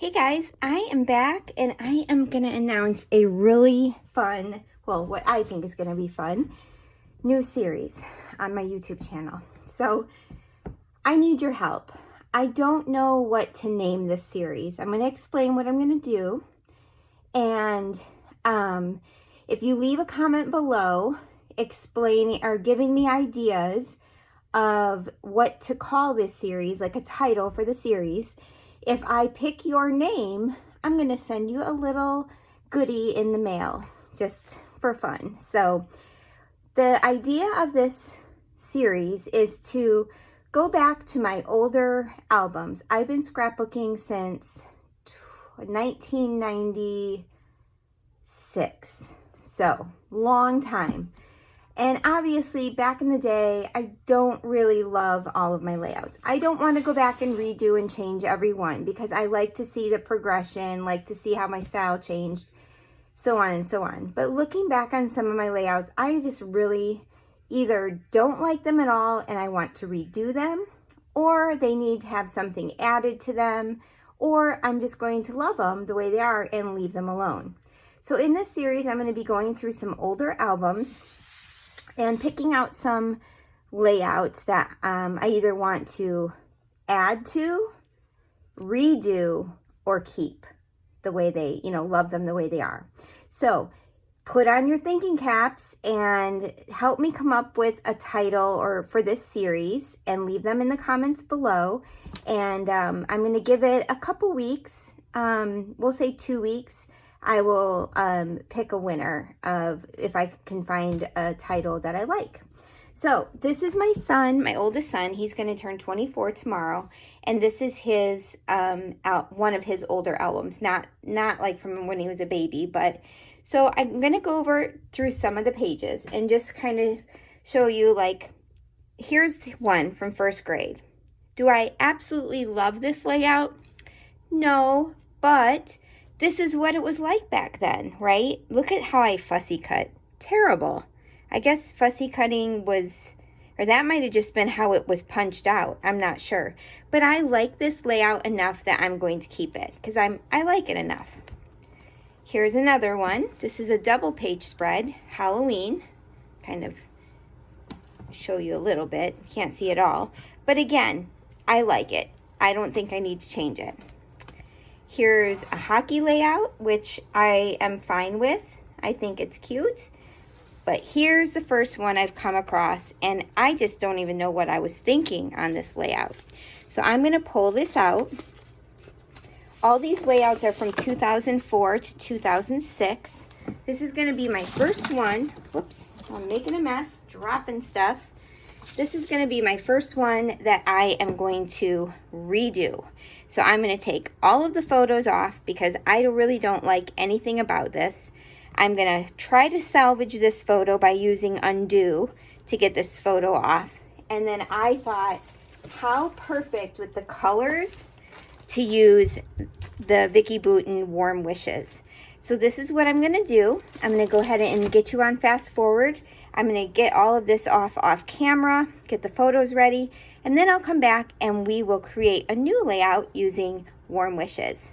Hey guys, I am back and I am going to announce a really fun, well, what I think is going to be fun, new series on my YouTube channel. So I need your help. I don't know what to name this series. I'm going to explain what I'm going to do. And if you leave a comment below explaining or giving me ideas of what to call this series, like a title for the series, if I pick your name, I'm going to send you a little goodie in the mail just for fun. So the idea of this series is to go back to my older albums. I've been scrapbooking since 1996, so long time. And obviously, back in the day, I don't really love all of my layouts. I don't want to go back and redo and change every one because I like to see the progression, like to see how my style changed, so on and so on. But looking back on some of my layouts, I just really either don't like them at all and I want to redo them, or they need to have something added to them, or I'm just going to love them the way they are and leave them alone. So in this series, I'm going to be going through some older albums and picking out some layouts that I either want to add to, redo, or keep the way they, love them the way they are. So put on your thinking caps and help me come up with a title or for this series and leave them in the comments below. And I'm going to give it a couple weeks, we'll say 2 weeks. I will pick a winner of if I can find a title that I like. So this is my son, my oldest son. He's going to turn 24 tomorrow, and this is his one of his older albums. Not like from when he was a baby, but so I'm going to go through some of the pages and just kind of show you, like, here's one from first grade. Do I absolutely love this layout? No, but this is what it was like back then, right? Look at how I fussy cut. Terrible. I guess fussy cutting was, or that might have just been how it was punched out. I'm not sure. But I like this layout enough that I'm going to keep it because I like it enough. Here's another one. This is a double page spread, Halloween. Kind of show you a little bit. Can't see it all. But again, I like it. I don't think I need to change it. Here's a hockey layout, which I am fine with. I think it's cute. But here's the first one I've come across, and I just don't even know what I was thinking on this layout. So I'm going to pull this out. All these layouts are from 2004 to 2006. This is going to be my first one. Whoops, I'm making a mess, dropping stuff. This is going to be my first one that I am going to redo. So I'm going to take all of the photos off because I really don't like anything about this. I'm going to try to salvage this photo by using undo to get this photo off. And then I thought, how perfect with the colors to use the VIcki Boutin Warm Wishes. So this is what I'm going to do. I'm going to go ahead and get you on fast forward. I'm going to get all of this off camera, get the photos ready, and then I'll come back and we will create a new layout using Warm Wishes.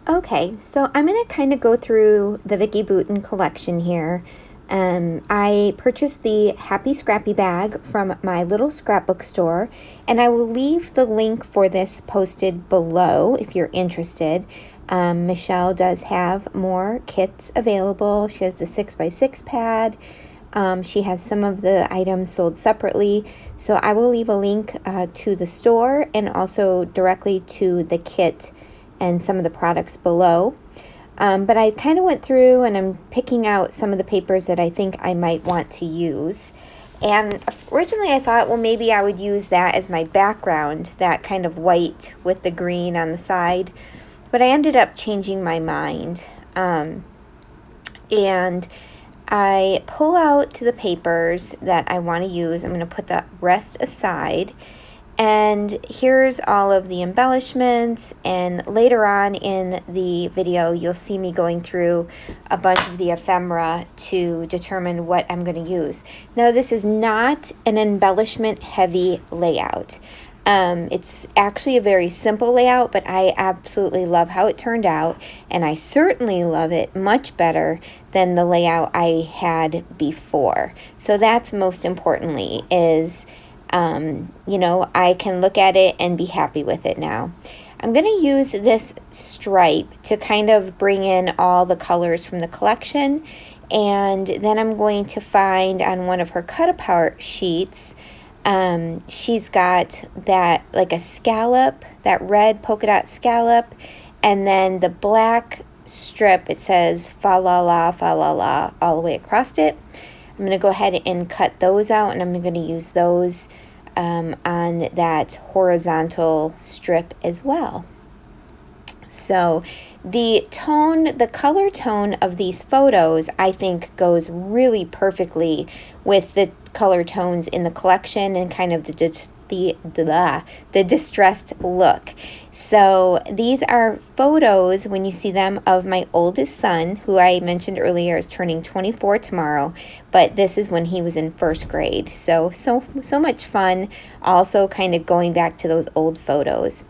Okay, so I'm going to kind of go through the VIcki Boutin collection here. I purchased the Happy Scrappy bag from my little scrapbook store, and I will leave the link for this posted below if you're interested. Michelle does have more kits available. She has the 6x6 pad. She has some of the items sold separately, so I will leave a link to the store and also directly to the kit and some of the products below. But I kind of went through and I'm picking out some of the papers that I think I might want to use. And originally I thought, well, maybe I would use that as my background, that kind of white with the green on the side. But I ended up changing my mind. And I pull out the papers that I want to use. I'm going to put the rest aside. And here's all of the embellishments, and later on in the video you'll see me going through a bunch of the ephemera to determine what I'm going to use. Now this is not an embellishment heavy layout. It's actually a very simple layout, but I absolutely love how it turned out, and I certainly love it much better than the layout I had before. So that's most importantly is, you know, I can look at it and be happy with it now. I'm going to use this stripe to kind of bring in all the colors from the collection, and then I'm going to find on one of her cut apart sheets, she's got that like a scallop, that red polka dot scallop, and then the black strip, it says fa la la all the way across it. I'm going to go ahead and cut those out, and I'm going to use those on that horizontal strip as well. So the tone, the color tone of these photos, I think goes really perfectly with the color tones in the collection and kind of the distressed look. So these are photos, when you see them, of my oldest son, who I mentioned earlier is turning 24 tomorrow, but this is when he was in first grade. So much fun, also kind of going back to those old photos.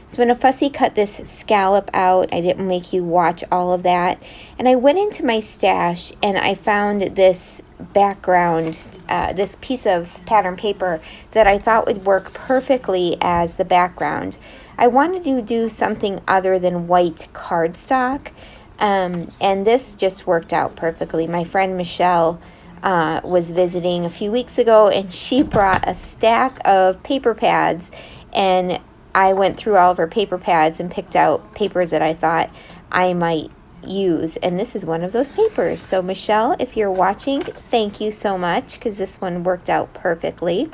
So I'm going to fussy cut this scallop out. I didn't make you watch all of that. And I went into my stash and I found this background, this piece of pattern paper that I thought would work perfectly as the background. I wanted to do something other than white cardstock, and this just worked out perfectly. My friend Michelle was visiting a few weeks ago, and she brought a stack of paper pads, and I went through all of her paper pads and picked out papers that I thought I might use, and this is one of those papers. So Michelle, if you're watching, thank you so much, because this one worked out perfectly.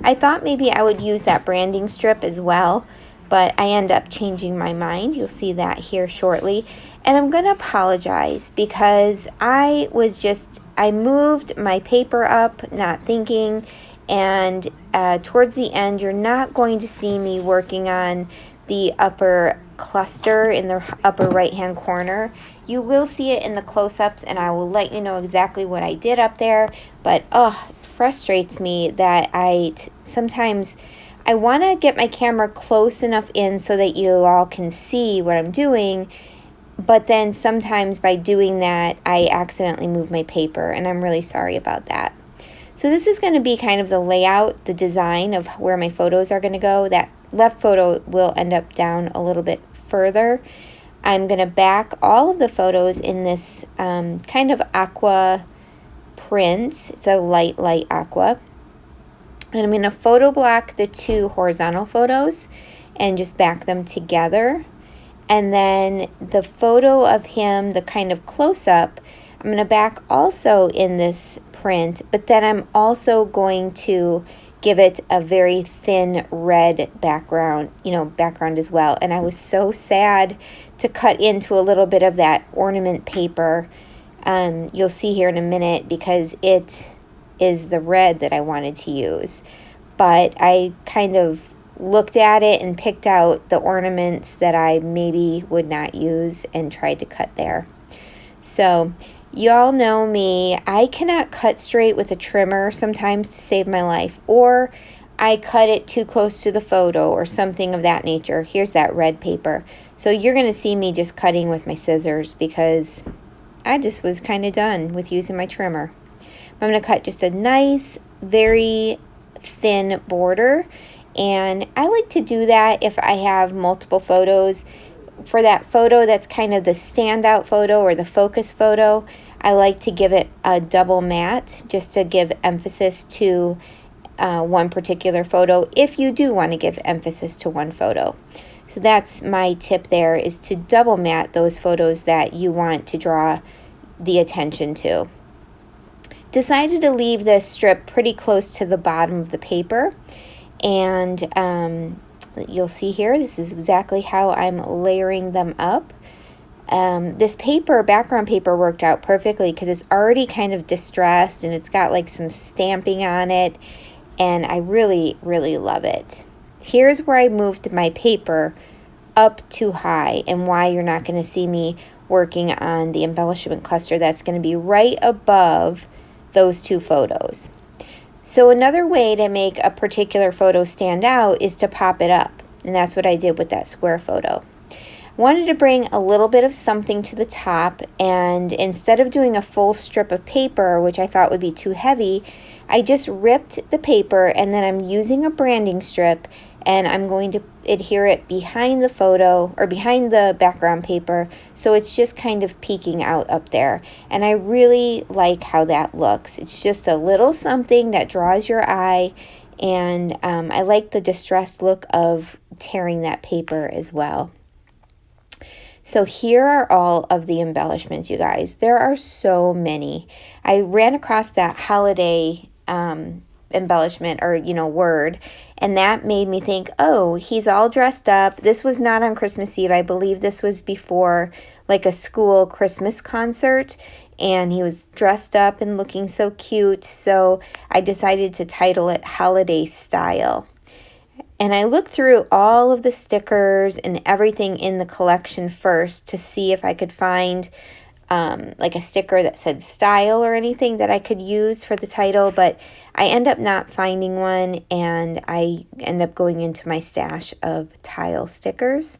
I thought maybe I would use that branding strip as well, but I end up changing my mind. You'll see that here shortly. And I'm going to apologize because I moved my paper up, not thinking, and towards the end, you're not going to see me working on the upper cluster in the upper right-hand corner. You will see it in the close-ups, and I will let you know exactly what I did up there, but it frustrates me that sometimes I want to get my camera close enough in so that you all can see what I'm doing, but then sometimes by doing that, I accidentally move my paper, and I'm really sorry about that. So this is going to be kind of the layout, the design of where my photos are going to go. That left photo will end up down a little bit further. I'm going to back all of the photos in this kind of aqua print. It's a light aqua. And I'm going to photo block the two horizontal photos and just back them together. And then the photo of him, the kind of close-up, I'm going to back also in this print, but then I'm also going to give it a very thin red background, background as well. And I was so sad to cut into a little bit of that ornament paper. You'll see here in a minute, because it is the red that I wanted to use. But I kind of looked at it and picked out the ornaments that I maybe would not use and tried to cut there. So y'all know me, I cannot cut straight with a trimmer sometimes to save my life, or I cut it too close to the photo or something of that nature. Here's that red paper. So you're going to see me just cutting with my scissors because I just was kind of done with using my trimmer. I'm going to cut just a nice, very thin border, and I like to do that if I have multiple photos. For that photo that's kind of the standout photo or the focus photo, I like to give it a double matte just to give emphasis to one particular photo, if you do want to give emphasis to one photo. So that's my tip there, is to double matte those photos that you want to draw the attention to. Decided to leave this strip pretty close to the bottom of the paper, and you'll see here, this is exactly how I'm layering them up. This paper, background paper, worked out perfectly because it's already kind of distressed and it's got like some stamping on it, and I really, really love it. Here's where I moved my paper up too high and why you're not going to see me working on the embellishment cluster that's going to be right above those two photos. So another way to make a particular photo stand out is to pop it up. And that's what I did with that square photo. Wanted to bring a little bit of something to the top, and instead of doing a full strip of paper, which I thought would be too heavy, I just ripped the paper, and then I'm using a branding strip, and I'm going to adhere it behind the photo or behind the background paper, so it's just kind of peeking out up there. And I really like how that looks. It's just a little something that draws your eye, and I like the distressed look of tearing that paper as well. So here are all of the embellishments, you guys. There are so many. I ran across that holiday embellishment or, word, and that made me think, oh, he's all dressed up. This was not on Christmas Eve. I believe this was before like a school Christmas concert, and he was dressed up and looking so cute. So I decided to title it Holiday Style. And I looked through all of the stickers and everything in the collection first to see if I could find like a sticker that said style or anything that I could use for the title, but I end up not finding one, and I end up going into my stash of tile stickers.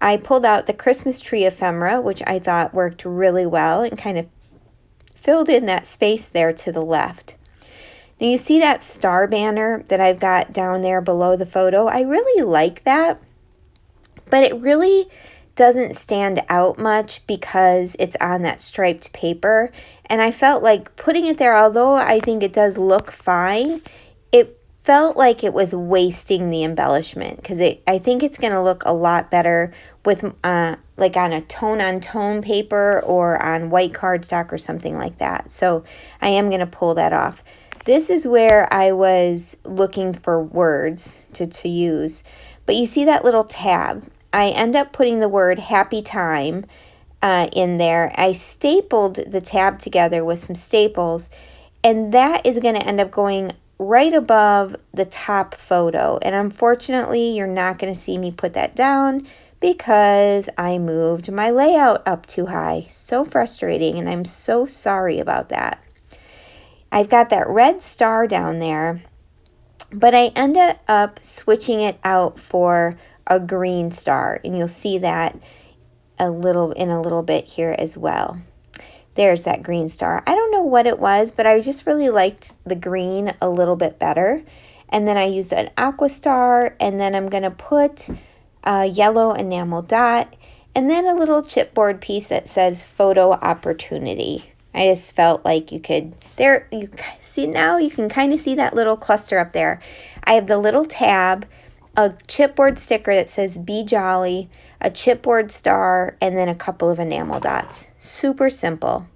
I pulled out the Christmas tree ephemera, which I thought worked really well and kind of filled in that space there to the left. Now you see that star banner that I've got down there below the photo? I really like that, but it really doesn't stand out much because it's on that striped paper. And I felt like putting it there, although I think it does look fine, it felt like it was wasting the embellishment, because I think it's going to look a lot better with like on a tone-on-tone paper or on white cardstock or something like that. So I am going to pull that off. This is where I was looking for words to use. But you see that little tab? I end up putting the word happy time in there. I stapled the tab together with some staples, and that is going to end up going right above the top photo. And unfortunately, you're not going to see me put that down because I moved my layout up too high. So frustrating, and I'm so sorry about that. I've got that red star down there, but I ended up switching it out for a green star, and you'll see that in a little bit here as well. There's that green star. I don't know what it was, but I just really liked the green a little bit better. And then I used an aqua star, and then I'm going to put a yellow enamel dot, and then a little chipboard piece that says photo opportunity. I just felt like you could, there, you see now, you can kind of see that little cluster up there. I have the little tab, a chipboard sticker that says Be Jolly, a chipboard star, and then a couple of enamel dots. Super simple.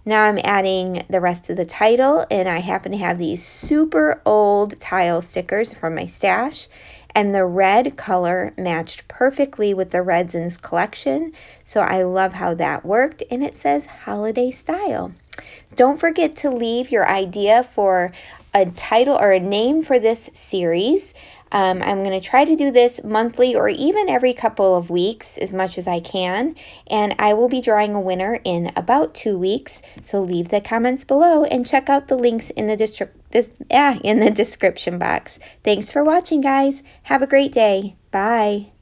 Now I'm adding the rest of the title, and I happen to have these super old tile stickers from my stash, and the red color matched perfectly with the reds in this collection, so I love how that worked, and it says Holiday Style. Don't forget to leave your idea for a title or a name for this series. I'm going to try to do this monthly or even every couple of weeks as much as I can, and I will be drawing a winner in about 2 weeks, so leave the comments below and check out the links in the description box. Thanks for watching, guys. Have a great day. Bye.